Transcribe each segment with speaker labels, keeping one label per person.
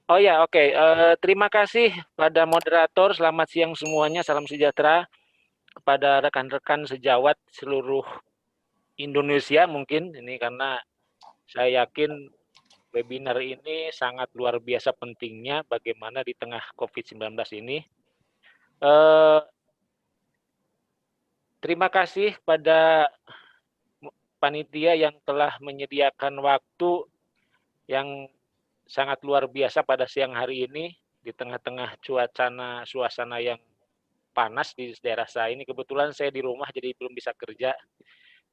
Speaker 1: Oh ya, oke. Terima kasih pada moderator. Selamat siang semuanya. Salam sejahtera kepada rekan-rekan sejawat seluruh Indonesia mungkin ini karena saya yakin webinar ini sangat luar biasa pentingnya bagaimana di tengah COVID-19 ini. Eh, Terima kasih pada panitia yang telah menyediakan waktu yang sangat luar biasa pada siang hari ini di tengah-tengah suasana yang panas di daerah saya ini. Kebetulan saya di rumah jadi belum bisa kerja.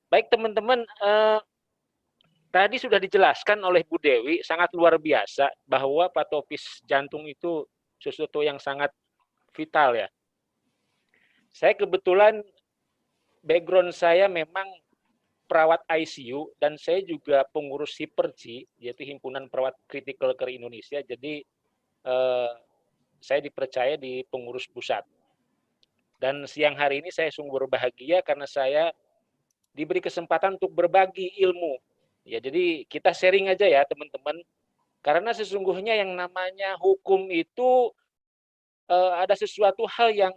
Speaker 1: Baik teman-teman, tadi sudah dijelaskan oleh Bu Dewi sangat luar biasa bahwa patofis jantung itu sesuatu yang sangat vital ya. Saya kebetulan background saya memang perawat ICU dan saya juga pengurus HIPERCI, yaitu Himpunan Perawat Critical Care Indonesia. Jadi saya dipercaya di pengurus pusat. Dan siang hari ini saya sungguh berbahagia karena saya diberi kesempatan untuk berbagi ilmu. Ya, jadi kita sharing aja ya teman-teman. Karena sesungguhnya yang namanya hukum itu ada sesuatu hal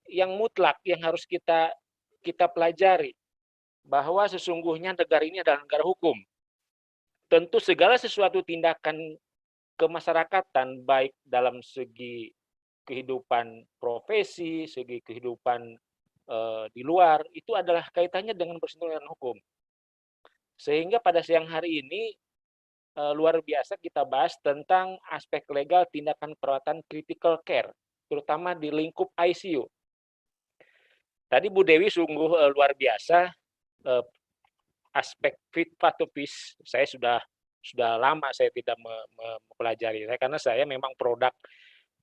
Speaker 1: yang mutlak yang harus kita pelajari bahwa sesungguhnya negara ini adalah negara hukum. Tentu segala sesuatu tindakan kemasyarakatan baik dalam segi kehidupan profesi, segi kehidupan di luar itu adalah kaitannya dengan bersentuhan dengan hukum. Sehingga pada siang hari ini luar biasa kita bahas tentang aspek legal tindakan perawatan critical care, terutama di lingkup ICU. Tadi Bu Dewi sungguh luar biasa aspek fit patopis. Saya sudah lama saya tidak mempelajari karena saya memang produk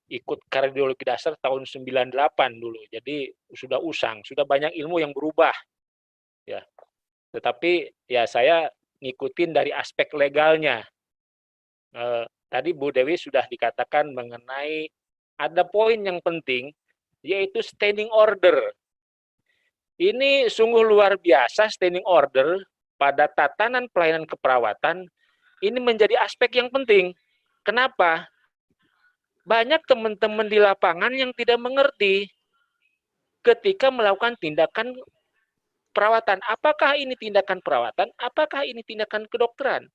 Speaker 1: ikut kardiologi dasar tahun 98 dulu. Jadi sudah usang, sudah banyak ilmu yang berubah ya. Tetapi ya saya ngikutin dari aspek legalnya. Tadi Bu Dewi sudah dikatakan mengenai ada poin yang penting yaitu standing order. Ini sungguh luar biasa standing order pada tatanan pelayanan keperawatan ini menjadi aspek yang penting. Kenapa? Banyak teman-teman di lapangan yang tidak mengerti ketika melakukan tindakan perawatan. Apakah ini tindakan perawatan? Apakah ini tindakan kedokteran?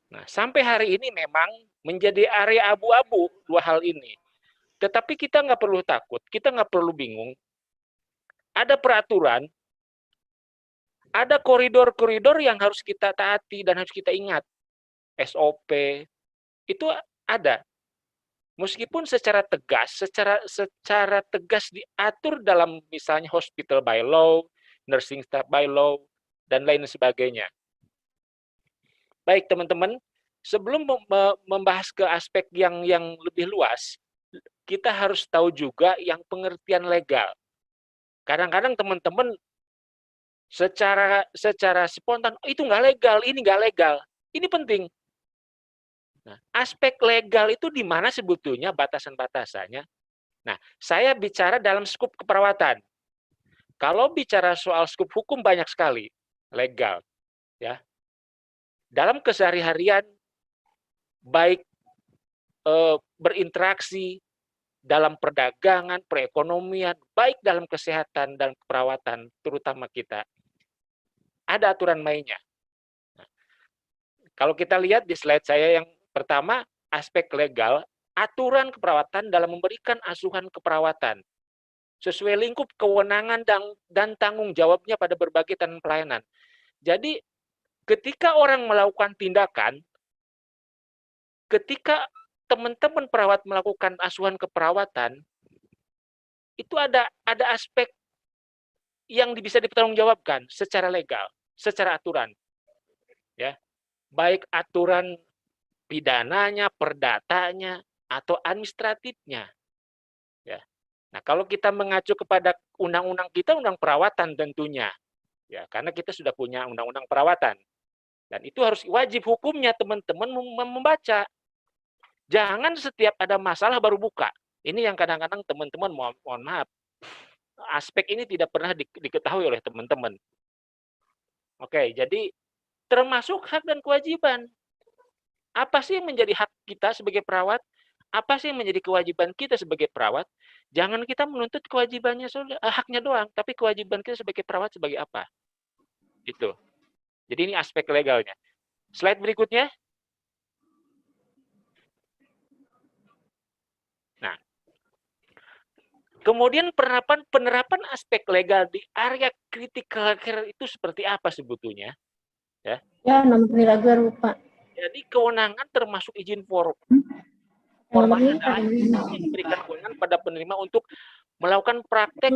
Speaker 1: Nah, sampai hari ini memang menjadi area abu-abu dua hal ini. Tetapi kita nggak perlu takut, kita nggak perlu bingung. Ada peraturan, ada koridor-koridor yang harus kita taati dan harus kita ingat. SOP itu ada. Meskipun secara tegas, secara tegas diatur dalam misalnya hospital by law, nursing staff by law, dan lain sebagainya. Baik teman-teman, sebelum membahas ke aspek yang lebih luas, kita harus tahu juga yang pengertian legal. Kadang-kadang teman-teman secara spontan, oh, itu nggak legal, ini nggak legal. Ini penting. Nah, aspek legal itu di mana sebetulnya batasan-batasannya? Nah, saya bicara dalam skup keperawatan. Kalau bicara soal skup hukum banyak sekali legal, ya. Dalam kesehari-harian, baik berinteraksi dalam perdagangan, perekonomian, baik dalam kesehatan dan keperawatan, terutama kita, ada aturan mainnya. Nah, kalau kita lihat di slide saya yang pertama, aspek legal, aturan keperawatan dalam memberikan asuhan keperawatan sesuai lingkup kewenangan dan tanggung jawabnya pada berbagai tangan pelayanan. Jadi ketika orang melakukan tindakan, ketika teman-teman perawat melakukan asuhan keperawatan, itu ada aspek yang bisa dipertanggungjawabkan secara legal, secara aturan, ya, baik aturan pidananya, perdatanya, atau administratifnya, ya. Nah, kalau kita mengacu kepada undang-undang kita, undang perawatan tentunya, ya, karena kita sudah punya undang-undang perawatan, dan itu harus wajib hukumnya teman-teman membaca. Jangan setiap ada masalah baru buka. Ini yang kadang-kadang teman-teman mohon maaf, aspek ini tidak pernah diketahui oleh teman-teman. Oke, jadi termasuk hak dan kewajiban. Apa sih yang menjadi hak kita sebagai perawat, apa sih yang menjadi kewajiban kita sebagai perawat. Jangan kita menuntut kewajibannya, haknya doang, tapi kewajiban kita sebagai perawat sebagai apa. Itu. Jadi ini aspek legalnya. Slide berikutnya. Nah, kemudian penerapan aspek legal di area critical care itu seperti apa sebetulnya?
Speaker 2: Ya, nomor lagi lupa.
Speaker 1: Jadi kewenangan termasuk izin formal adalah yang memberikan kewenangan pada penerima untuk melakukan praktek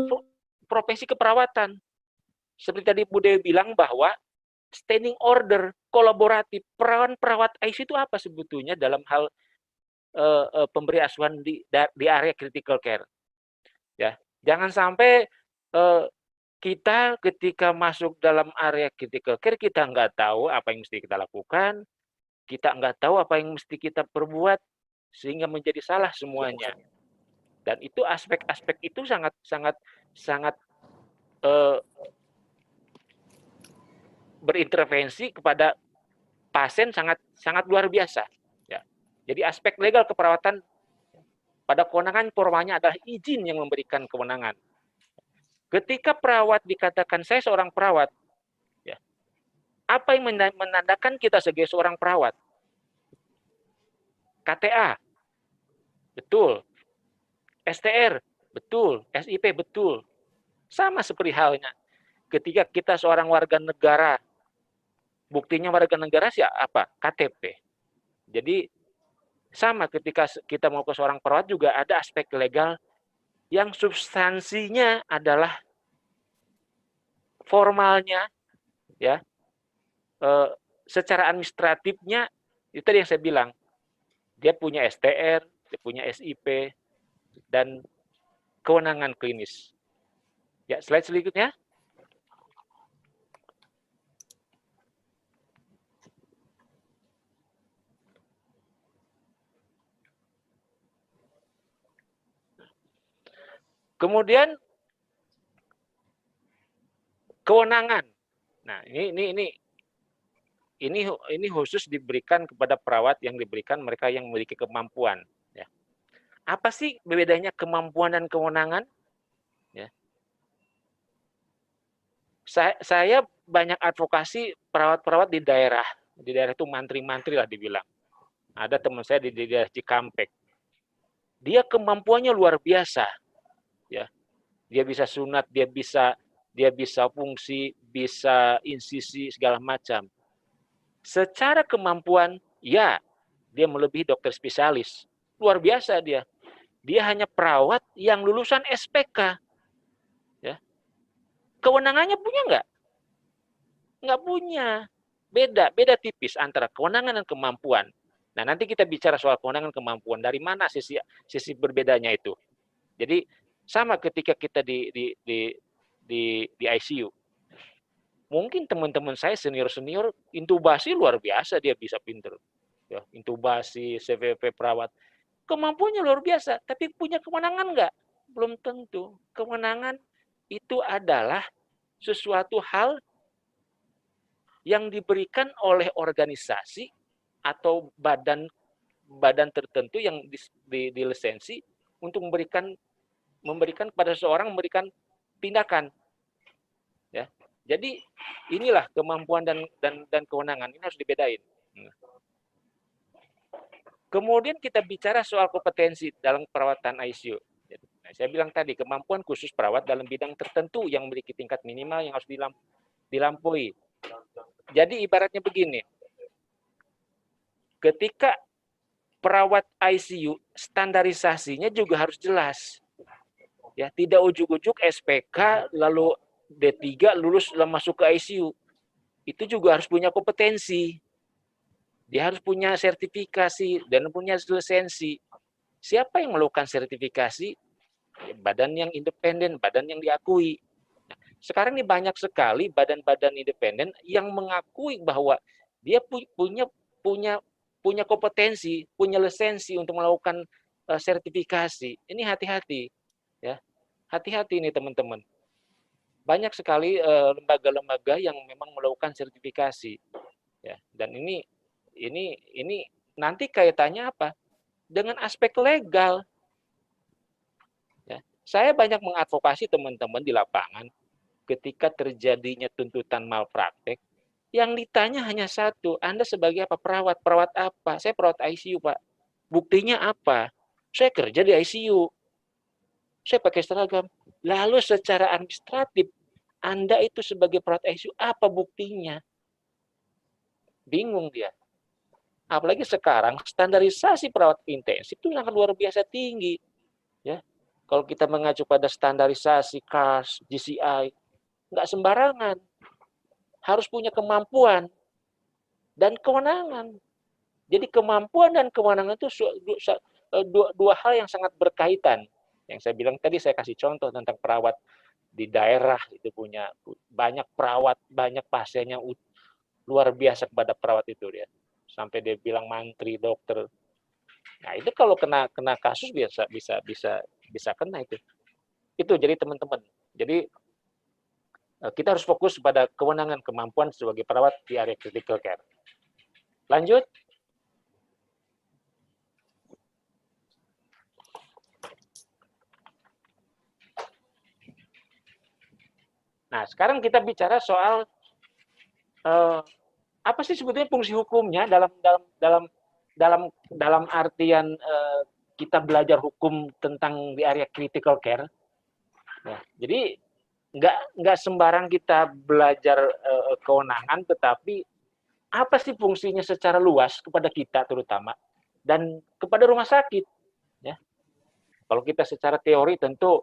Speaker 1: profesi keperawatan. Seperti tadi Bu Dewi bilang bahwa standing order kolaboratif perawat ICU itu apa sebetulnya dalam hal pemberi asuhan di area critical care. Ya, jangan sampai kita ketika masuk dalam area critical care kita nggak tahu apa yang mesti kita lakukan, kita nggak tahu apa yang mesti kita perbuat sehingga menjadi salah semuanya. Dan itu aspek-aspek itu sangat berintervensi kepada pasien sangat luar biasa. Ya. Jadi aspek legal keperawatan pada kewenangan formalnya adalah izin yang memberikan kewenangan. Ketika perawat dikatakan saya seorang perawat, ya, apa yang menandakan kita sebagai seorang perawat? KTA, betul. STR, betul. SIP, betul. Sama seperti halnya ketika kita seorang warga negara, buktinya warga negara siapa? KTP. Jadi sama ketika kita mau ke seorang perawat juga ada aspek legal yang substansinya adalah formalnya, ya, secara administratifnya itu tadi yang saya bilang, dia punya STR, dia punya SIP, dan kewenangan klinis. Ya, slide selanjutnya. Kemudian kewenangan. Nah, ini khusus diberikan kepada perawat yang diberikan mereka yang memiliki kemampuan. Ya. Apa sih bedanya kemampuan dan kewenangan? Ya. Saya banyak advokasi perawat-perawat di daerah itu mantri-mantri lah dibilang. Ada teman saya di daerah Cikampek. Dia kemampuannya luar biasa. Ya. Dia bisa sunat, dia bisa fungsi, bisa insisi segala macam. Secara kemampuan, ya, dia melebihi dokter spesialis. Luar biasa dia. Dia hanya perawat yang lulusan SPK. Ya. Kewenangannya punya nggak? Nggak punya. Beda tipis antara kewenangan dan kemampuan. Nah, nanti kita bicara soal kewenangan dan kemampuan. Dari mana sisi berbedanya itu? Jadi sama ketika kita di ICU. Mungkin teman-teman saya senior intubasi luar biasa dia bisa pinter. Ya, intubasi, CVP perawat. Kemampuannya luar biasa, tapi punya kewenangan nggak? Belum tentu. Kewenangan itu adalah sesuatu hal yang diberikan oleh organisasi atau badan tertentu yang dilisensi untuk memberikan kepada seseorang memberikan tindakan. Ya. Jadi inilah kemampuan dan kewenangan ini harus dibedain. Kemudian kita bicara soal kompetensi dalam perawatan ICU. Nah, saya bilang tadi kemampuan khusus perawat dalam bidang tertentu yang memiliki tingkat minimal yang harus dilampaui. Jadi ibaratnya begini, ketika perawat ICU standarisasinya juga harus jelas. Ya, tidak ujuk-ujuk SPK lalu D3 lulus masuk ke ICU. Itu juga harus punya kompetensi. Dia harus punya sertifikasi dan punya lisensi. Siapa yang melakukan sertifikasi? Badan yang independen, badan yang diakui. Sekarang ini banyak sekali badan-badan independen yang mengakui bahwa dia punya kompetensi, punya lisensi untuk melakukan sertifikasi. Ini hati-hati, ya. Hati-hati nih teman-teman. Banyak sekali lembaga-lembaga yang memang melakukan sertifikasi, ya. Dan ini nanti kaitannya apa? Dengan aspek legal. Ya. Saya banyak mengadvokasi teman-teman di lapangan ketika terjadinya tuntutan malpraktek, yang ditanya hanya satu, Anda sebagai apa? Perawat. Perawat apa? Saya perawat ICU, Pak. Buktinya apa? Saya kerja di ICU. Saya pakai seragam. Lalu secara administratif, Anda itu sebagai perawat ICU, apa buktinya? Bingung dia. Apalagi sekarang standarisasi perawat intensif itu sangat luar biasa tinggi. Ya, kalau kita mengacu pada standarisasi CARS, GCI, nggak sembarangan. Harus punya kemampuan dan kewenangan. Jadi kemampuan dan kewenangan itu dua hal yang sangat berkaitan. Yang saya bilang tadi, saya kasih contoh tentang perawat di daerah itu punya banyak perawat, banyak pasien yang luar biasa kepada perawat itu dia. Sampai dia bilang mantri, dokter. Nah, itu kalau kena kasus bisa kena itu. Itu jadi teman-teman. Jadi kita harus fokus pada kewenangan kemampuan sebagai perawat di area critical care. Lanjut. Nah, sekarang kita bicara soal apa sih sebetulnya fungsi hukumnya dalam artian kita belajar hukum tentang di area critical care. Nah, jadi nggak sembarang kita belajar kewenangan, tetapi apa sih fungsinya secara luas kepada kita terutama dan kepada rumah sakit. Ya, kalau kita secara teori tentu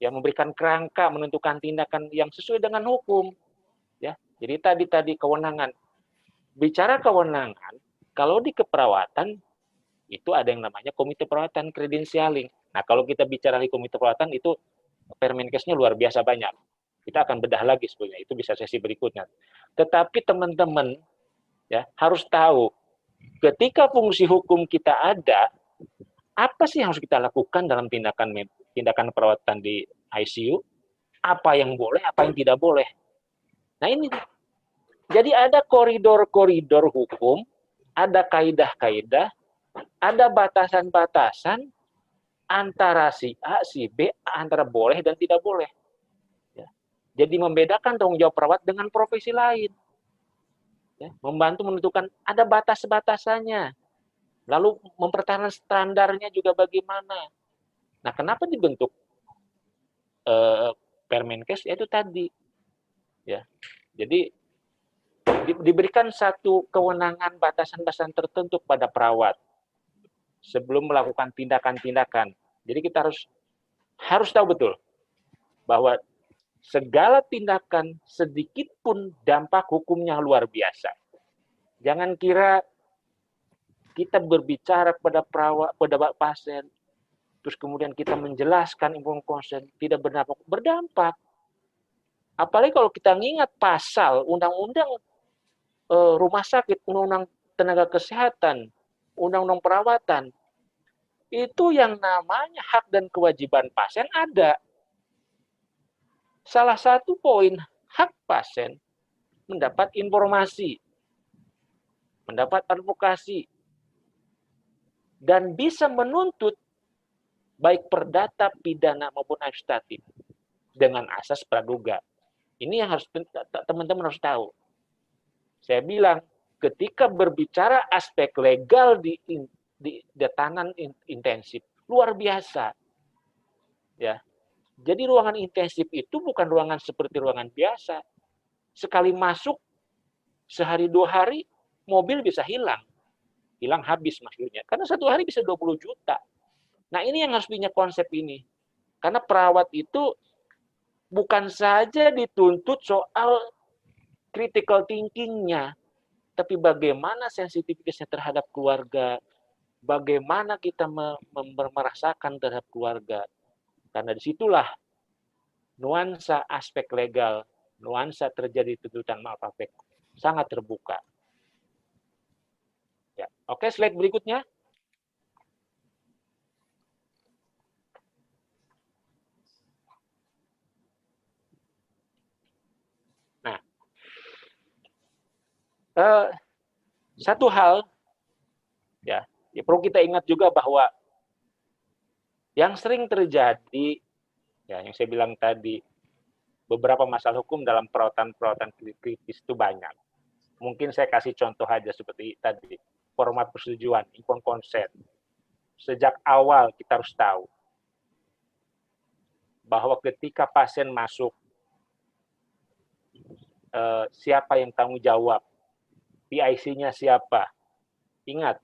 Speaker 1: ya memberikan kerangka, menentukan tindakan yang sesuai dengan hukum. Ya, jadi tadi kewenangan. Bicara kewenangan, kalau di keperawatan itu ada yang namanya komite perawatan credentialing. Nah, kalau kita bicara di komite perawatan itu Permenkesnya luar biasa banyak. Kita akan bedah lagi sebetulnya, itu bisa sesi berikutnya. Tetapi teman-teman ya harus tahu ketika fungsi hukum kita ada, apa sih yang harus kita lakukan dalam tindakan perawatan di ICU? Apa yang boleh, apa yang tidak boleh. Nah ini, jadi ada koridor-koridor hukum, ada kaidah-kaidah, ada batasan-batasan antara si A, si B, antara boleh dan tidak boleh. Ya. Jadi membedakan tanggung jawab perawat dengan profesi lain. Ya. Membantu menentukan ada batas-batasannya. Lalu mempertahankan standarnya juga bagaimana. Nah, kenapa dibentuk Permenkes? Itu tadi. Ya. Jadi diberikan satu kewenangan batasan-batasan tertentu pada perawat sebelum melakukan tindakan-tindakan. Jadi kita harus tahu betul bahwa segala tindakan sedikit pun dampak hukumnya luar biasa. Jangan kira kita berbicara kepada perawat, pada pasien, terus kemudian kita menjelaskan inform konsen tidak berdampak. Apalagi kalau kita mengingat pasal undang-undang rumah sakit, undang-undang tenaga kesehatan, undang-undang perawatan, itu yang namanya hak dan kewajiban pasien ada. Salah satu poin hak pasien mendapat informasi, mendapat advokasi, dan bisa menuntut baik perdata, pidana maupun administratif dengan asas praduga. Ini yang harus teman-teman harus tahu. Saya bilang ketika berbicara aspek legal di tahanan intensif luar biasa. Ya. Jadi ruangan intensif itu bukan ruangan seperti ruangan biasa. Sekali masuk sehari 2 hari mobil bisa hilang habis maksudnya. Karena 1 hari bisa 20 juta. Nah ini yang harus punya konsep ini. Karena perawat itu bukan saja dituntut soal critical thinking-nya, tapi bagaimana sensitivitasnya terhadap keluarga, bagaimana kita merasakan terhadap keluarga. Karena disitulah nuansa aspek legal, nuansa terjadi tuntutan malpraktek sangat terbuka. Ya. Oke, slide berikutnya. Nah, satu hal Ya, perlu kita ingat juga bahwa yang sering terjadi, ya yang saya bilang tadi, beberapa masalah hukum dalam perawatan kritis itu banyak. Mungkin saya kasih contoh aja seperti tadi, format persetujuan, informed consent. Sejak awal kita harus tahu bahwa ketika pasien masuk, siapa yang tanggung jawab, PIC-nya siapa. Ingat,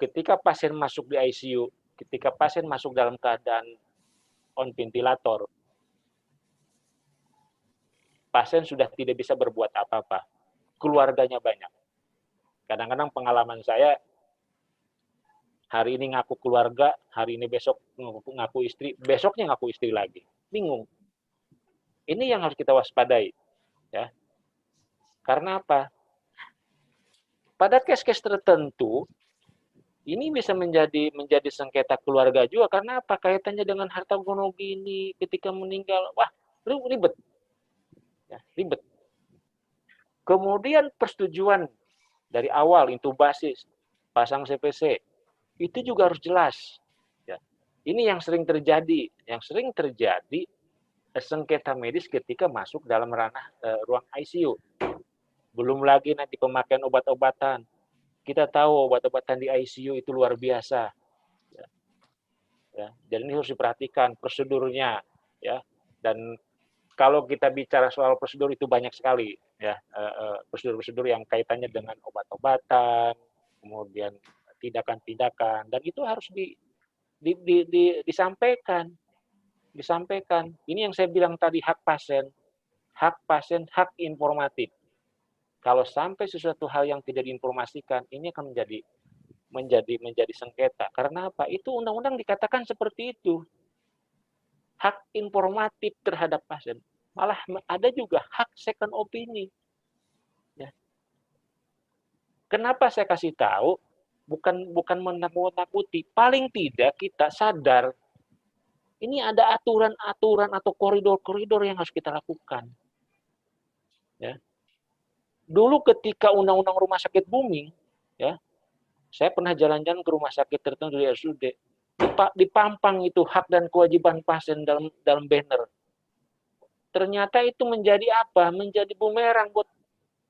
Speaker 1: ketika pasien masuk di ICU, ketika pasien masuk dalam keadaan on ventilator, pasien sudah tidak bisa berbuat apa-apa. Keluarganya banyak. Kadang-kadang pengalaman saya, hari ini ngaku keluarga, hari ini besok ngaku istri, besoknya ngaku istri lagi. Bingung. Ini yang harus kita waspadai. Ya. Karena apa? Pada case-case tertentu, ini bisa menjadi sengketa keluarga juga. Karena apa? Kaitannya dengan harta gono gini, ketika meninggal, wah, ribet. Ya, ribet. Kemudian persetujuan dari awal, intubasi, pasang CPC, itu juga harus jelas. Ya. Ini yang sering terjadi. Yang sering terjadi sengketa medis ketika masuk dalam ranah ruang ICU. Belum lagi nanti pemakaian obat-obatan. Kita tahu obat-obatan di ICU itu luar biasa. Ya. Jadi ini harus diperhatikan prosedurnya. Ya. Dan kalau kita bicara soal prosedur itu banyak sekali. Ya. Prosedur-prosedur yang kaitannya dengan obat-obatan, kemudian tindakan-tindakan, dan itu harus disampaikan. Ini yang saya bilang tadi, hak pasien, hak informatif. Kalau sampai sesuatu hal yang tidak diinformasikan, ini akan menjadi sengketa. Karena apa? Itu undang-undang dikatakan seperti itu. Hak informatif terhadap pasien. Malah ada juga hak second opinion. Ya. Kenapa saya kasih tahu? Bukan menakut-nakuti. Paling tidak kita sadar ini ada aturan-aturan atau koridor-koridor yang harus kita lakukan. Ya. Dulu ketika undang-undang rumah sakit booming, ya, saya pernah jalan-jalan ke rumah sakit tertentu di RSUD, dipampang itu hak dan kewajiban pasien dalam banner. Ternyata itu menjadi apa? Menjadi bumerang buat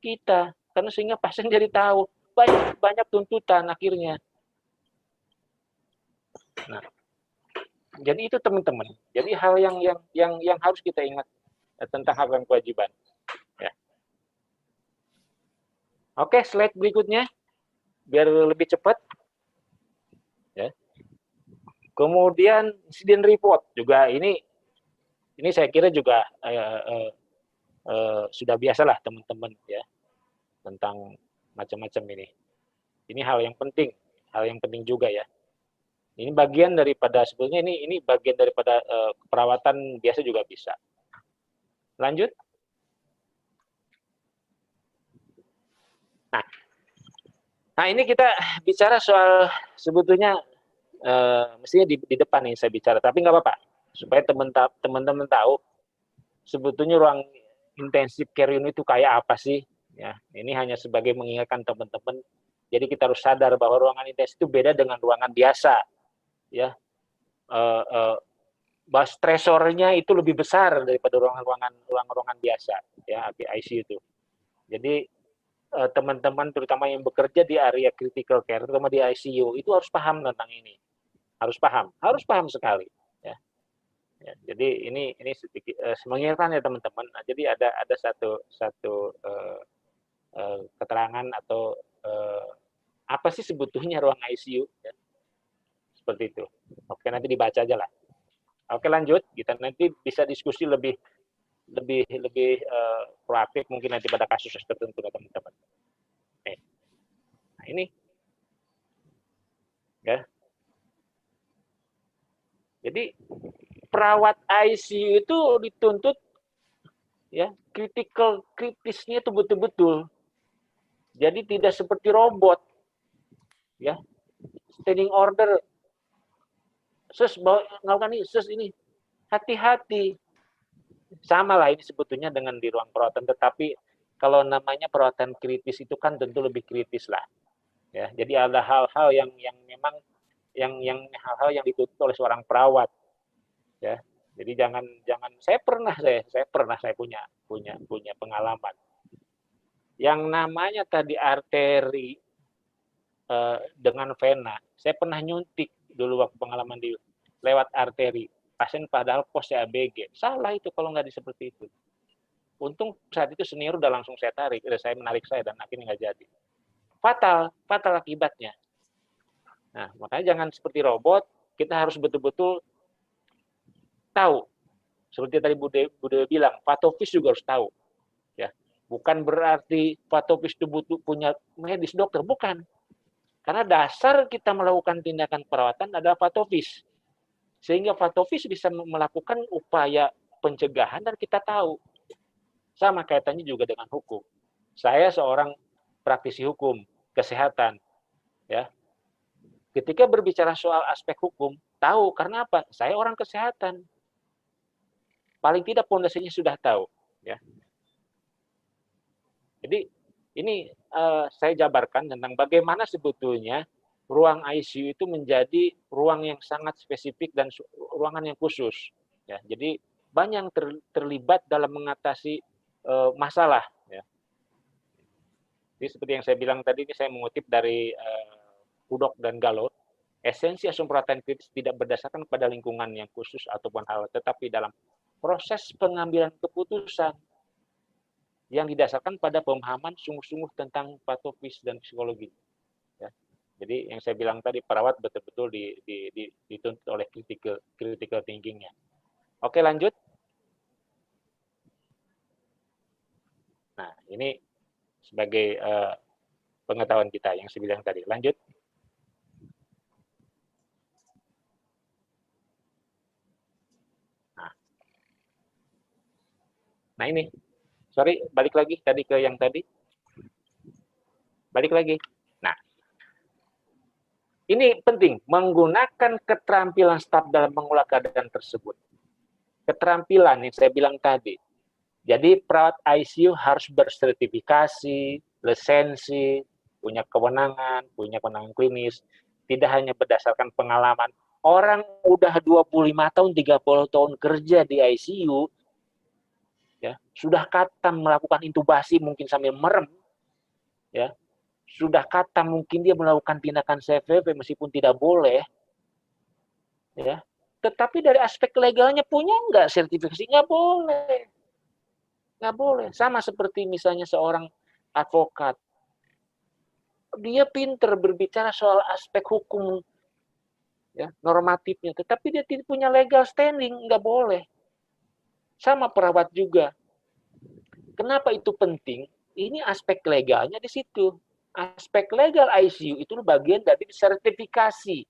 Speaker 1: kita, karena sehingga pasien jadi tahu banyak tuntutan akhirnya. Nah, jadi itu teman-teman. Jadi hal yang harus kita ingat tentang hak dan kewajiban. Ya. Oke, slide berikutnya biar lebih cepat. Ya. Kemudian insiden report juga ini saya kira juga sudah biasalah teman-teman ya tentang macam-macam ini. Ini hal yang penting juga ya. Ini bagian daripada sebetulnya ini bagian daripada perawatan biasa juga bisa. Lanjut. Nah ini kita bicara soal sebetulnya mestinya di depan nih saya bicara, tapi nggak apa-apa supaya teman-teman tahu sebetulnya ruang intensive care unit itu kayak apa sih. Ya, ini hanya sebagai mengingatkan teman-teman. Jadi kita harus sadar bahwa ruangan intensif itu beda dengan ruangan biasa. Ya, bahwa stresornya itu lebih besar daripada ruangan biasa, ya, ICU itu. Jadi teman-teman terutama yang bekerja di area critical care, terutama di ICU, itu harus paham tentang ini. Harus paham sekali. Ya. Ya, jadi ini sedikit mengingatkan ya teman-teman. Nah, jadi ada satu keterangan atau apa sih sebetulnya ruang ICU, ya. Seperti itu. Oke, nanti dibaca aja lah. Oke, lanjut. Kita nanti bisa diskusi lebih proaktif mungkin nanti pada kasus tertentu teman-teman. Nah, ini ya. Jadi perawat ICU itu dituntut ya kritisnya itu betul-betul. Jadi tidak seperti robot. Ya. Standing order. Melakukan ini hati-hati. Sama lah ini sebetulnya dengan di ruang perawatan, tetapi kalau namanya perawatan kritis itu kan tentu lebih kritis lah. Ya, jadi ada hal-hal yang memang hal-hal yang dituntut oleh seorang perawat. Ya, jadi jangan saya pernah punya pengalaman. Yang namanya tadi arteri dengan vena. Saya pernah nyuntik dulu waktu pengalaman di lewat arteri. Pasien padahal posnya ABG. Salah itu kalau nggak seperti itu. Untung saat itu senior udah langsung saya tarik, saya menarik saya dan akhirnya nggak jadi. Fatal akibatnya. Nah, makanya jangan seperti robot, kita harus betul-betul tahu. Seperti tadi Bude bilang, patofis juga harus tahu. Ya, bukan berarti patofis itu butuh punya medis dokter, bukan. Karena dasar kita melakukan tindakan perawatan adalah patofis. Sehingga patofis bisa melakukan upaya pencegahan dan kita tahu. Sama kaitannya juga dengan hukum. Saya seorang praktisi hukum, kesehatan. Ya. Ketika berbicara soal aspek hukum, tahu karena apa? Saya orang kesehatan. Paling tidak pondasinya sudah tahu. Ya. Jadi ini saya jabarkan tentang bagaimana sebetulnya ruang ICU itu menjadi ruang yang sangat spesifik dan ruangan yang khusus. Ya, jadi banyak yang terlibat dalam mengatasi masalah. Ya. Jadi seperti yang saya bilang tadi, ini saya mengutip dari Pudok dan Galot, esensi asupan perawatan kritis tidak berdasarkan pada lingkungan yang khusus ataupun hal, tetapi dalam proses pengambilan keputusan yang didasarkan pada pemahaman sungguh-sungguh tentang patofis dan psikologi. Ya. Jadi yang saya bilang tadi, perawat betul-betul dituntut oleh critical thinking-nya. Oke, lanjut. Nah, ini sebagai pengetahuan kita yang saya bilang tadi. Lanjut. Nah ini, sorry, balik lagi tadi ke yang tadi. Balik lagi. Nah, ini penting, menggunakan keterampilan staf dalam mengolah keadaan tersebut. Keterampilan yang saya bilang tadi. Jadi perawat ICU harus bersertifikasi, lisensi, punya kewenangan klinis, tidak hanya berdasarkan pengalaman. Orang udah 25 tahun, 30 tahun kerja di ICU, ya, sudah katam melakukan intubasi mungkin sambil merem, ya, sudah katam mungkin dia melakukan tindakan CVV meskipun tidak boleh, ya, tetapi dari aspek legalnya punya nggak sertifikasi? Nggak boleh. Sama seperti misalnya seorang advokat, dia pinter berbicara soal aspek hukum, ya, normatifnya, tetapi dia tidak punya legal standing, nggak boleh. Sama perawat juga. Kenapa itu penting? Ini aspek legalnya di situ. Aspek legal ICU itu bagian dari sertifikasi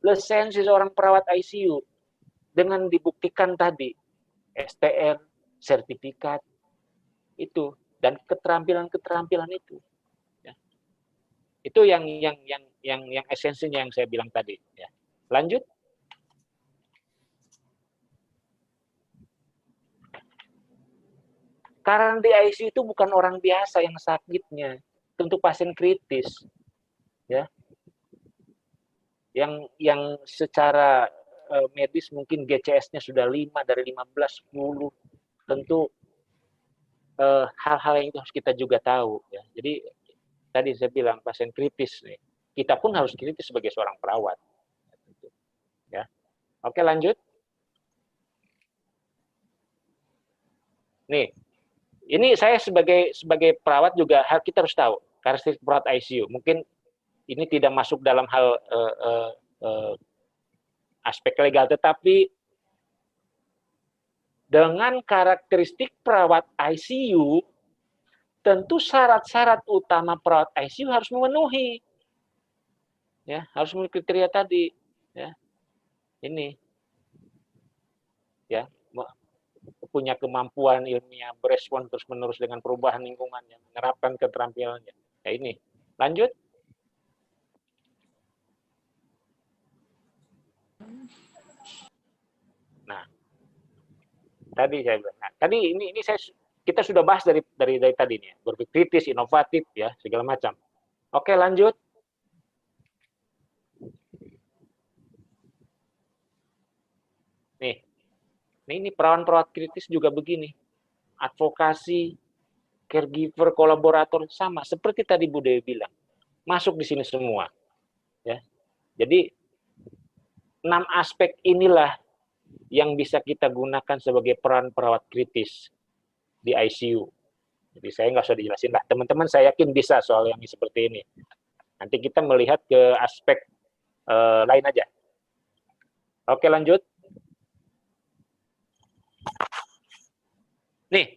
Speaker 1: lisensi seorang perawat ICU dengan dibuktikan tadi STM, sertifikat itu dan keterampilan itu. Ya. Itu yang esensinya yang saya bilang tadi. Ya. Lanjut. Karena di ICU itu bukan orang biasa yang sakitnya, tentu pasien kritis, ya, yang secara medis mungkin GCS-nya sudah 5 dari 15, 10, tentu hal-hal yang itu harus kita juga tahu, ya. Jadi tadi saya bilang pasien kritis nih, kita pun harus kritis sebagai seorang perawat, ya. Oke, lanjut. Nih, ini saya sebagai perawat juga kita harus tahu karakteristik perawat ICU. Mungkin ini tidak masuk dalam hal aspek legal, tetapi dengan karakteristik perawat ICU, tentu syarat-syarat utama perawat ICU harus memenuhi, ya, harus memenuhi kriteria tadi, ya, ini, ya, punya kemampuan ilmiah, berespon terus-menerus dengan perubahan lingkungan, yang menerapkan keterampilannya. Ya ini, lanjut. Nah, tadi saya bilang, nah, tadi ini kita sudah bahas dari tadi nih, berpikir kritis, inovatif, ya, segala macam. Oke, lanjut. Nah, ini perawat-perawat kritis juga begini. Advokasi, caregiver, kolaborator sama seperti tadi Bu Dewi bilang. Masuk di sini semua. Ya. Jadi 6 aspek inilah yang bisa kita gunakan sebagai peran perawat kritis di ICU. Jadi saya nggak usah dijelasin lah. Teman-teman saya yakin bisa soal yang seperti ini. Nanti kita melihat ke aspek lain aja. Oke, lanjut. Nih,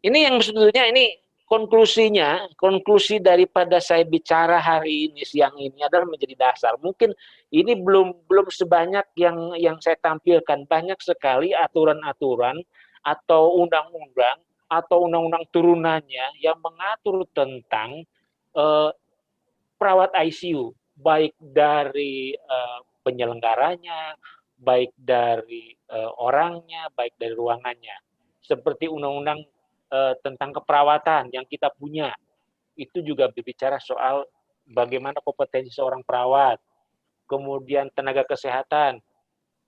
Speaker 1: ini yang sebetulnya ini konklusinya, konklusi daripada saya bicara hari ini, siang ini adalah menjadi dasar. Mungkin ini belum sebanyak yang saya tampilkan. Banyak sekali aturan-aturan atau undang-undang atau undang-undang turunannya yang mengatur tentang perawat ICU, baik dari penyelenggaranya, baik dari orangnya, baik dari ruangannya. Seperti undang-undang tentang keperawatan yang kita punya, itu juga berbicara soal bagaimana kompetensi seorang perawat, kemudian tenaga kesehatan.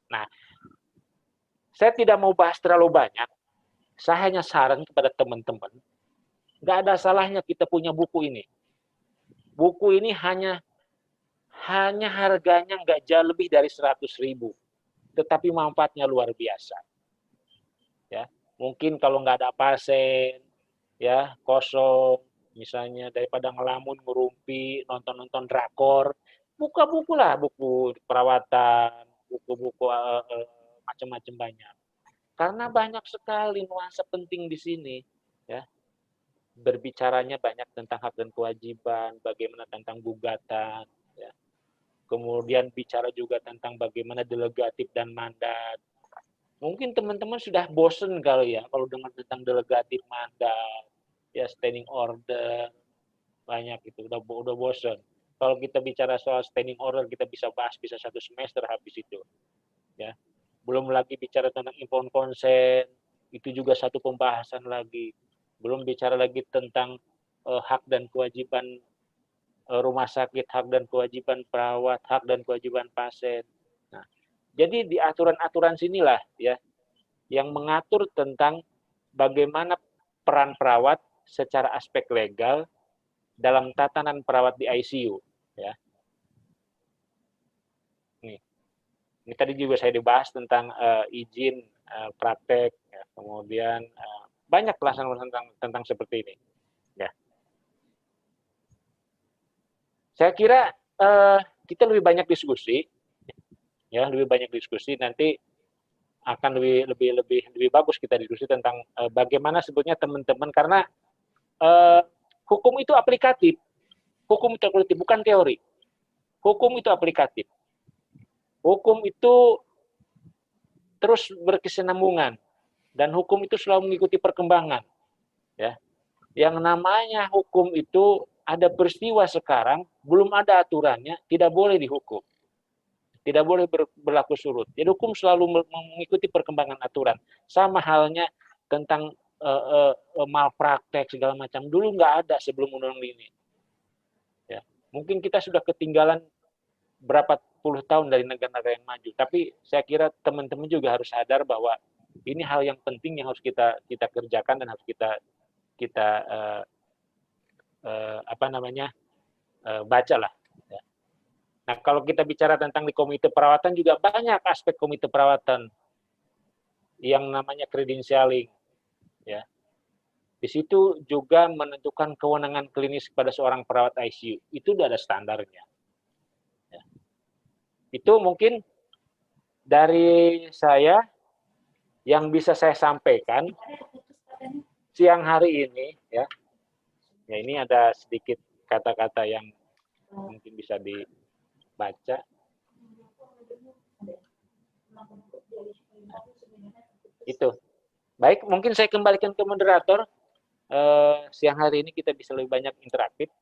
Speaker 1: Nah, saya tidak mau bahas terlalu banyak, saya hanya saran kepada teman-teman, nggak ada salahnya kita punya buku ini. Buku ini hanya harganya nggak jauh lebih dari 100.000, tetapi manfaatnya luar biasa. Ya, mungkin kalau nggak ada pasien, ya kosong, misalnya daripada ngelamun, ngerumpi, nonton-nonton drakor, buka buku lah, buku perawatan, buku-buku macam-macam banyak. Karena banyak sekali nuansa penting di sini, ya. Berbicaranya banyak tentang hak dan kewajiban, bagaimana tentang gugatan, ya. Kemudian bicara juga tentang bagaimana delegatif dan mandat. Mungkin teman-teman sudah bosen kali ya kalau dengar tentang delegatif, mandat, ya standing order, banyak itu udah bosen. Kalau kita bicara soal standing order kita bisa bahas bisa 1 semester habis itu. Ya. Belum lagi bicara tentang informed consent, itu juga satu pembahasan lagi. Belum bicara lagi tentang hak dan kewajiban rumah sakit, hak dan kewajiban perawat, hak dan kewajiban pasien. Nah, jadi di aturan-aturan sinilah ya yang mengatur tentang bagaimana peran perawat secara aspek legal dalam tatanan perawat di ICU. Ya. Ini tadi juga saya dibahas tentang izin praktek, ya. Kemudian banyak pelaksanaan tentang seperti ini. Ya. Saya kira kita lebih banyak diskusi, ya lebih banyak diskusi nanti akan lebih bagus kita diskusi tentang bagaimana sebetulnya teman-teman karena hukum itu aplikatif, bukan teori. Hukum itu aplikatif. Hukum itu terus berkesinambungan dan hukum itu selalu mengikuti perkembangan. Ya, yang namanya hukum itu ada peristiwa sekarang belum ada aturannya, tidak boleh dihukum. Tidak boleh berlaku surut. Jadi hukum selalu mengikuti perkembangan aturan. Sama halnya tentang malpraktek segala macam. Dulu nggak ada sebelum undang-undang ini. Ya. Mungkin kita sudah ketinggalan berapa puluh tahun dari negara-negara yang maju. Tapi saya kira teman-teman juga harus sadar bahwa ini hal yang penting yang harus kita kerjakan dan harus kita baca lah. Nah, kalau kita bicara tentang di komite perawatan juga banyak aspek komite perawatan yang namanya credentialing, ya. Di situ juga menentukan kewenangan klinis kepada seorang perawat ICU. Itu sudah ada standarnya. Ya. Itu mungkin dari saya yang bisa saya sampaikan siang hari ini, ya. Ya ini ada sedikit kata-kata yang mungkin bisa dibaca. Itu. Baik, mungkin saya kembalikan ke moderator. Siang hari ini kita bisa lebih banyak interaktif.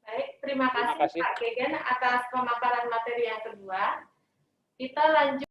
Speaker 3: Baik, terima kasih Pak Gegen atas pemaparan materi yang kedua. Kita lanjut.